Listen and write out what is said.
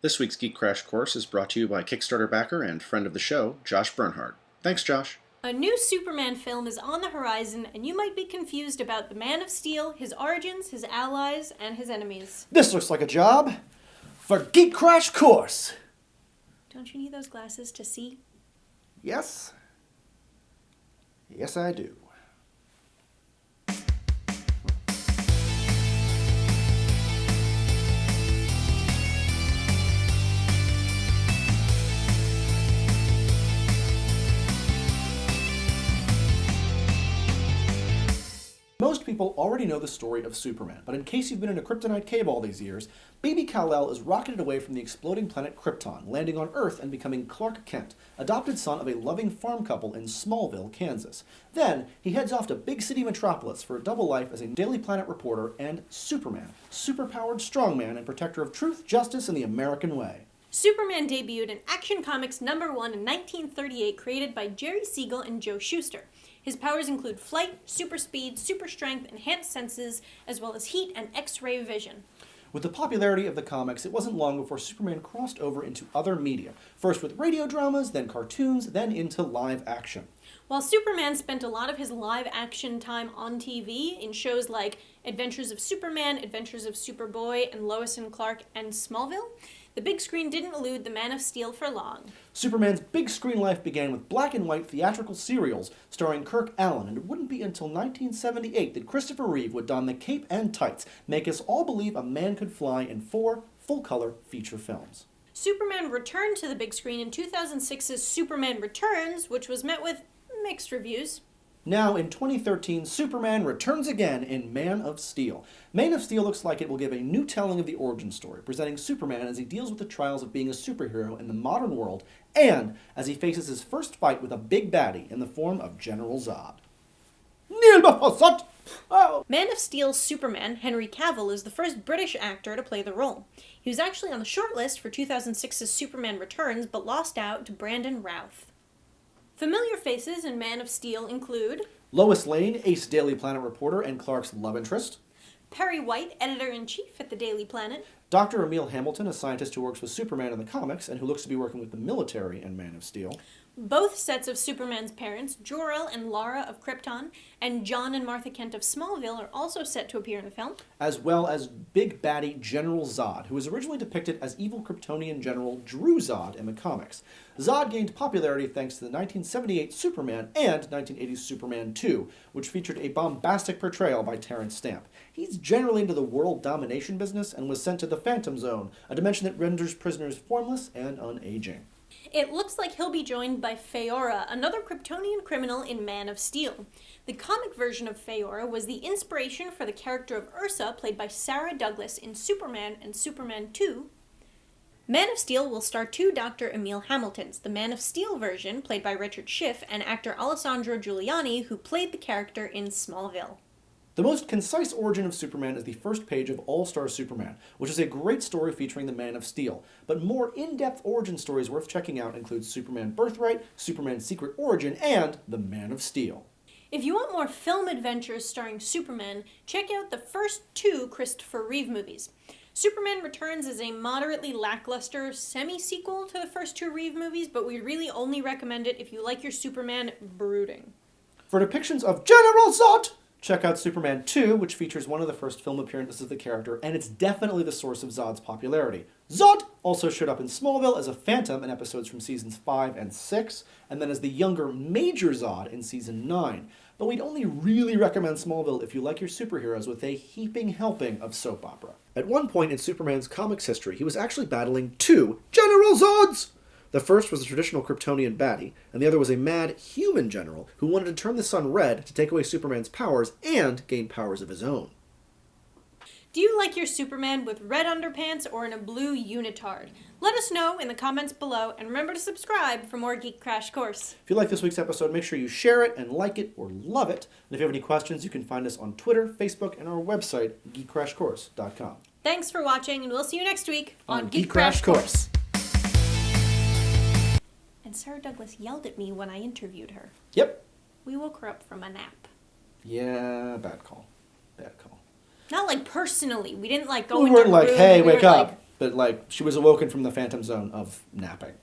This week's Geek Crash Course is brought to you by Kickstarter backer and friend of the show, Josh Bernhard. Thanks, Josh. A new Superman film is on the horizon, and you might be confused about the Man of Steel, his origins, his allies, and his enemies. This looks like a job for Geek Crash Course. Don't you need those glasses to see? Yes. Yes, I do. Most people already know the story of Superman, but in case you've been in a kryptonite cave all these years, baby Kal-El is rocketed away from the exploding planet Krypton, landing on Earth and becoming Clark Kent, adopted son of a loving farm couple in Smallville, Kansas. Then, he heads off to big city Metropolis for a double life as a Daily Planet reporter and Superman, superpowered strongman and protector of truth, justice, and the American way. Superman debuted in Action Comics #1 in 1938, created by Jerry Siegel and Joe Shuster. His powers include flight, super speed, super strength, enhanced senses, as well as heat and X-ray vision. With the popularity of the comics, it wasn't long before Superman crossed over into other media, first with radio dramas, then cartoons, then into live action. While Superman spent a lot of his live-action time on TV in shows like Adventures of Superman, Adventures of Superboy, and Lois and Clark, and Smallville, the big screen didn't elude the Man of Steel for long. Superman's big screen life began with black and white theatrical serials starring Kirk Alyn, and it wouldn't be until 1978 that Christopher Reeve would don the cape and tights, make us all believe a man could fly in 4 full-color feature films. Superman returned to the big screen in 2006's Superman Returns, which was met with mixed reviews. Now, in 2013, Superman returns again in Man of Steel. Man of Steel looks like it will give a new telling of the origin story, presenting Superman as he deals with the trials of being a superhero in the modern world, and as he faces his first fight with a big baddie in the form of General Zod. Kneel before Zod! Oh. Man of Steel's Superman, Henry Cavill, is the first British actor to play the role. He was actually on the shortlist for 2006's Superman Returns, but lost out to Brandon Routh. Familiar faces in Man of Steel include Lois Lane, ace Daily Planet reporter and Clark's love interest. Perry White, editor-in-chief at the Daily Planet. Dr. Emil Hamilton, a scientist who works with Superman in the comics and who looks to be working with the military in Man of Steel. Both sets of Superman's parents, Jor-El and Lara of Krypton, and John and Martha Kent of Smallville, are also set to appear in the film. As well as big baddie General Zod, who was originally depicted as evil Kryptonian General Drew Zod in the comics. Zod gained popularity thanks to the 1978 Superman and 1980s Superman 2, which featured a bombastic portrayal by Terrence Stamp. He's generally into the world domination business and was sent to the Phantom Zone, a dimension that renders prisoners formless and unaging. It looks like he'll be joined by Faora, another Kryptonian criminal in Man of Steel. The comic version of Faora was the inspiration for the character of Ursa, played by Sarah Douglas in Superman and Superman 2. Man of Steel will star 2 Dr. Emil Hamiltons, the Man of Steel version, played by Richard Schiff, and actor Alessandro Giuliani, who played the character in Smallville. The most concise origin of Superman is the first page of All-Star Superman, which is a great story featuring the Man of Steel. But more in-depth origin stories worth checking out include Superman Birthright, Superman's Secret Origin, and the Man of Steel. If you want more film adventures starring Superman, check out the first 2 Kristopher Reeve movies. Superman Returns is a moderately lackluster semi-sequel to the first 2 Reeve movies, but we really only recommend it if you like your Superman brooding. For depictions of General Zod, check out Superman 2, which features one of the first film appearances of the character, and it's definitely the source of Zod's popularity. Zod also showed up in Smallville as a Phantom in episodes from seasons 5 and 6, and then as the younger Major Zod in season 9. But we'd only really recommend Smallville if you like your superheroes with a heaping helping of soap opera. At one point in Superman's comics history, he was actually battling 2 General Zods! The first was a traditional Kryptonian baddie, and the other was a mad human general who wanted to turn the sun red to take away Superman's powers and gain powers of his own. Do you like your Superman with red underpants or in a blue unitard? Let us know in the comments below, and remember to subscribe for more Geek Crash Course. If you like this week's episode, make sure you share it and like it or love it. And if you have any questions, you can find us on Twitter, Facebook, and our website, geekcrashcourse.com. Thanks for watching, and we'll see you next week on Geek Crash Course. And Sarah Douglas yelled at me when I interviewed her. Yep. We woke her up from a nap. Yeah, bad call. Bad call. Not like personally. We didn't like go We into weren't a like, room. hey, We wake were up. like, but like she was awoken from the phantom zone of napping.